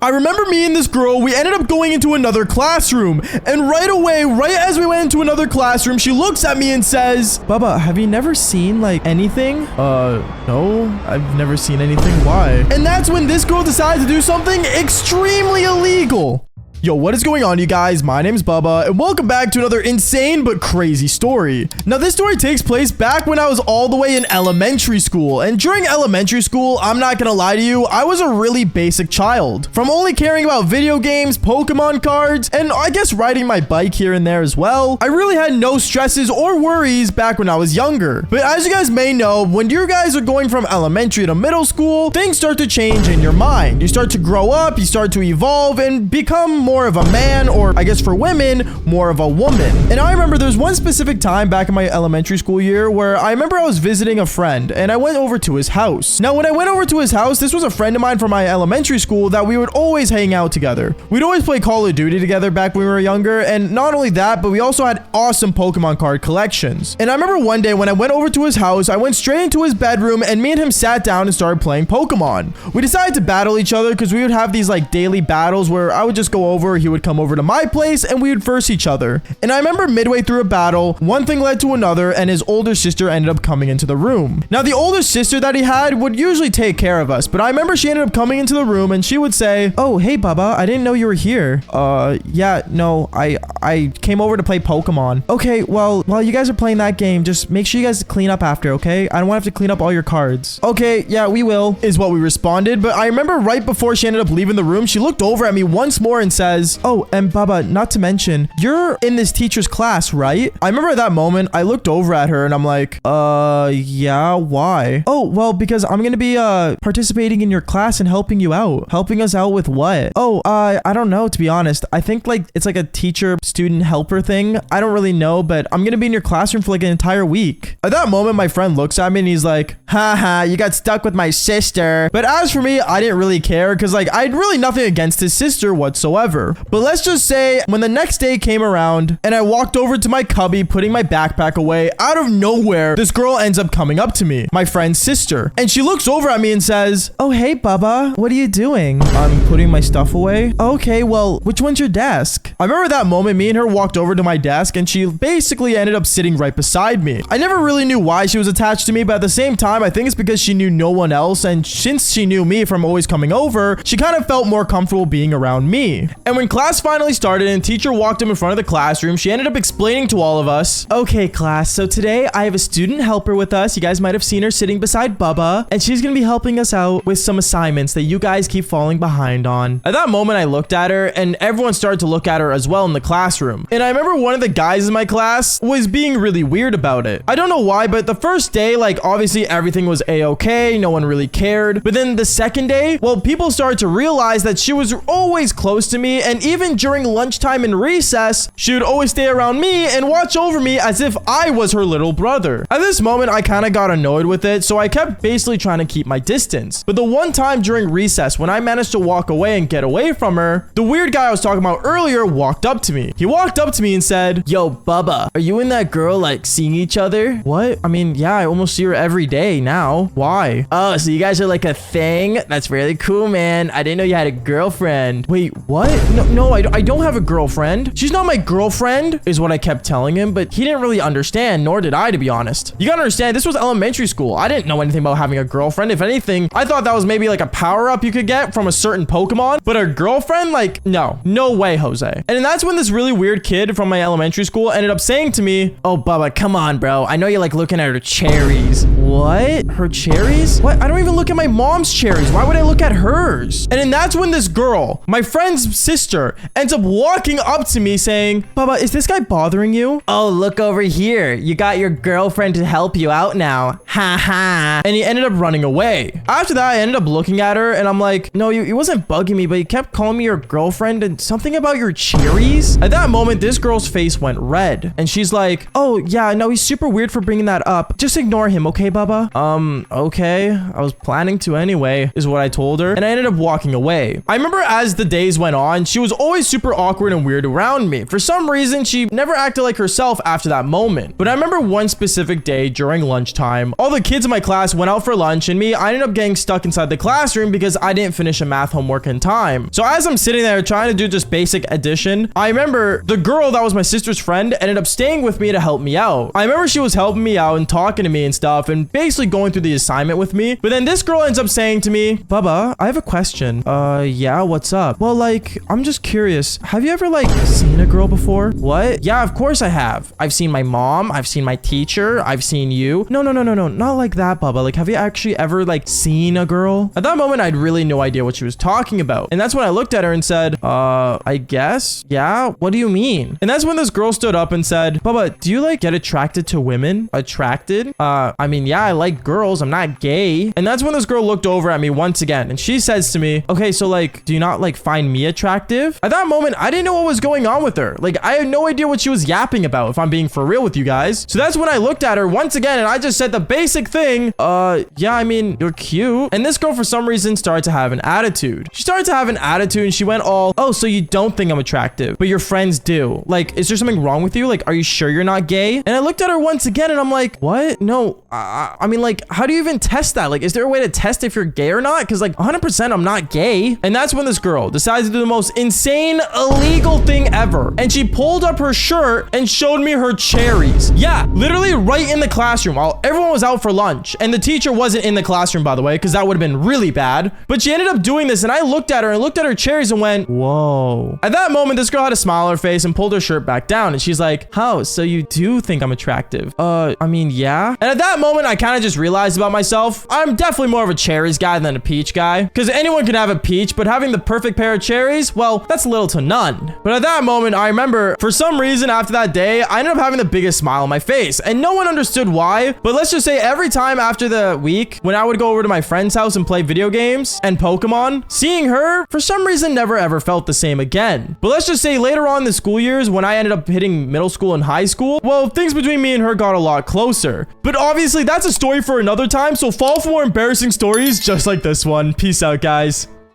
I remember me and this girl, we ended up going into another classroom. And right away, right as we went into another classroom, she looks at me and says, Baba, have you never seen like anything? No, I've never seen anything. Why? And that's when this girl decided to do something extremely illegal. Yo, what is going on, you guys? My name's Bubba, and welcome back to another insane but crazy story. Now, this story takes place back when I was all the way in elementary school, and during elementary school, I'm not gonna lie to you, I was a really basic child. From only caring about video games, Pokemon cards, and I guess riding my bike here and there as well, I really had no stresses or worries back when I was younger. But as you guys may know, when you guys are going from elementary to middle school, things start to change in your mind. You start to grow up, you start to evolve, and become more of a man, or I guess for women, more of a woman. And I remember there's one specific time back in my elementary school year where I remember I was visiting a friend and I went over to his house. Now, when I went over to his house, this was a friend of mine from my elementary school that we would always hang out together. We'd always play Call of Duty together back when we were younger, and not only that, but we also had awesome Pokemon card collections. And I remember one day when I went over to his house, I went straight into his bedroom and me and him sat down and started playing Pokemon. We decided to battle each other because we would have these like daily battles where I would just go over, he would come over to my place, and we would verse each other. And I remember midway through a battle, one thing led to another, and his older sister ended up coming into the room. Now, the older sister that he had would usually take care of us, but I remember she ended up coming into the room and she would say, "Oh, hey, Baba, I didn't know you were here." Yeah, no, I came over to play Pokemon. Okay, well, while you guys are playing that game, just make sure you guys clean up after, okay? I don't want to have to clean up all your cards. Okay, yeah, we will, is what we responded. But I remember right before she ended up leaving the room, she looked over at me once more and says, "Oh, and Baba, not to mention, you're in this teacher's class, right?" I remember at that moment, I looked over at her and I'm like, yeah, why? "Oh, well, because I'm gonna be participating in your class and helping you out." "Helping us out with what?" "Oh, I don't know, to be honest. I think like it's like a teacher student helper thing. I don't really know, but I'm gonna be in your classroom for like an entire week." At that moment, my friend looks at me and he's like, "Haha, you got stuck with my sister." But as for me, I didn't really care because like I had really nothing against his sister whatsoever. But let's just say when the next day came around and I walked over to my cubby, putting my backpack away, out of nowhere, this girl ends up coming up to me, my friend's sister. And she looks over at me and says, "Oh, hey, Baba, what are you doing?" "I'm putting my stuff away." "Okay, well, which one's your desk?" I remember that moment, me and her walked over to my desk and she basically ended up sitting right beside me. I never really knew why she was attached to me, but at the same time, I think it's because she knew no one else. And since she knew me from always coming over, she kind of felt more comfortable being around me. And when class finally started and teacher walked up in front of the classroom, she ended up explaining to all of us, "Okay, class, so today I have a student helper with us. You guys might have seen her sitting beside Bubba, and she's gonna be helping us out with some assignments that you guys keep falling behind on." At that moment, I looked at her and everyone started to look at her as well in the classroom. And I remember one of the guys in my class was being really weird about it. I don't know why, but the first day, like obviously everything was a-okay, no one really cared. But then the second day, well, people started to realize that she was always close to me, and even during lunchtime and recess, she would always stay around me and watch over me as if I was her little brother. At this moment, I kind of got annoyed with it, so I kept basically trying to keep my distance. But the one time during recess when I managed to walk away and get away from her, the weird guy I was talking about earlier walked up to me. He walked up to me and said, "Yo, Bubba, are you and that girl like seeing each other?" "What? I mean, yeah, I almost see her every day now." "Why?" "Oh, so you guys are like a thing? That's really cool, man. I didn't know you had a girlfriend." "Wait, what? No, I don't have a girlfriend. She's not my girlfriend," is what I kept telling him, but he didn't really understand, nor did I, to be honest. You gotta understand, this was elementary school. I didn't know anything about having a girlfriend. If anything, I thought that was maybe like a power-up you could get from a certain Pokemon, but a girlfriend? Like, no way, Jose. And that's when this really weird kid from my elementary school ended up saying to me, "Oh, Bubba, come on, bro. I know you like looking at her cherries." "What? Her cherries? What? I don't even look at my mom's cherries. Why would I look at hers?" And then that's when this girl, my friend's sister, ends up walking up to me saying, "Bubba, is this guy bothering you?" "Oh, look over here. You got your girlfriend to help you out now. Ha ha." And he ended up running away. After that, I ended up looking at her and I'm like, "No, he wasn't bugging me, but he kept calling me your girlfriend and something about your cherries." At that moment, this girl's face went red and she's like, "Oh, yeah, no, he's super weird for bringing that up. Just ignore him, okay, Bubba?" Bubba? Okay. I was planning to anyway, is what I told her. And I ended up walking away. I remember as the days went on, she was always super awkward and weird around me. For some reason, she never acted like herself after that moment. But I remember one specific day during lunchtime, all the kids in my class went out for lunch and I ended up getting stuck inside the classroom because I didn't finish a math homework in time. So as I'm sitting there trying to do just basic addition, I remember the girl that was my sister's friend ended up staying with me to help me out. I remember she was helping me out and talking to me and stuff and basically going through the assignment with me. But then this girl ends up saying to me, Bubba, I have a question. Yeah, what's up? Well, like, I'm just curious. Have you ever, like, seen a girl before? What? Yeah, of course I have. I've seen my mom. I've seen my teacher. I've seen you. No. Not like that, Bubba. Like, have you actually ever, like, seen a girl? At that moment, I had really no idea what she was talking about. And that's when I looked at her and said, I guess? Yeah? What do you mean? And that's when this girl stood up and said, Bubba, do you, like, get attracted to women? Attracted? I mean, yeah, I like girls. I'm not gay. And that's when this girl looked over at me once again. And she says to me, okay, so, like, do you not, like, find me attractive? At that moment, I didn't know what was going on with her. Like, I had no idea what she was yapping about, if I'm being for real with you guys. So that's when I looked at her once again and I just said the basic thing, yeah, I mean, you're cute. And this girl, for some reason, started to have an attitude. She started to have an attitude and she went all, oh, so you don't think I'm attractive, but your friends do. Like, is there something wrong with you? Like, are you sure you're not gay? And I looked at her once again and I'm like, what? No, I mean, like, how do you even test that? Like, is there a way to test if you're gay or not? Because, like, 100% I'm not gay. And that's when this girl decides to do the most insane, illegal thing ever. And she pulled up her shirt and showed me her cherries. Yeah, literally right in the classroom while everyone was out for lunch. And the teacher wasn't in the classroom, by the way, because that would have been really bad. But she ended up doing this and I looked at her and looked at her cherries and went, whoa. At that moment, this girl had a smile on her face and pulled her shirt back down. And she's like, how? So you do think I'm attractive? I mean, yeah. And at that moment, I kind of just realized about myself, I'm definitely more of a cherries guy than a peach guy. Because anyone can have a peach, but having the perfect pair of cherries, well, that's little to none. But at that moment, I remember for some reason after that day, I ended up having the biggest smile on my face. And no one understood why. But let's just say every time after the week, when I would go over to my friend's house and play video games and Pokemon, seeing her, for some reason, never ever felt the same again. But let's just say later on in the school years, when I ended up hitting middle school and high school, well, things between me and her got a lot closer. But obviously, that's a story for another time. So follow for more embarrassing stories just like this one. Peace out, guys.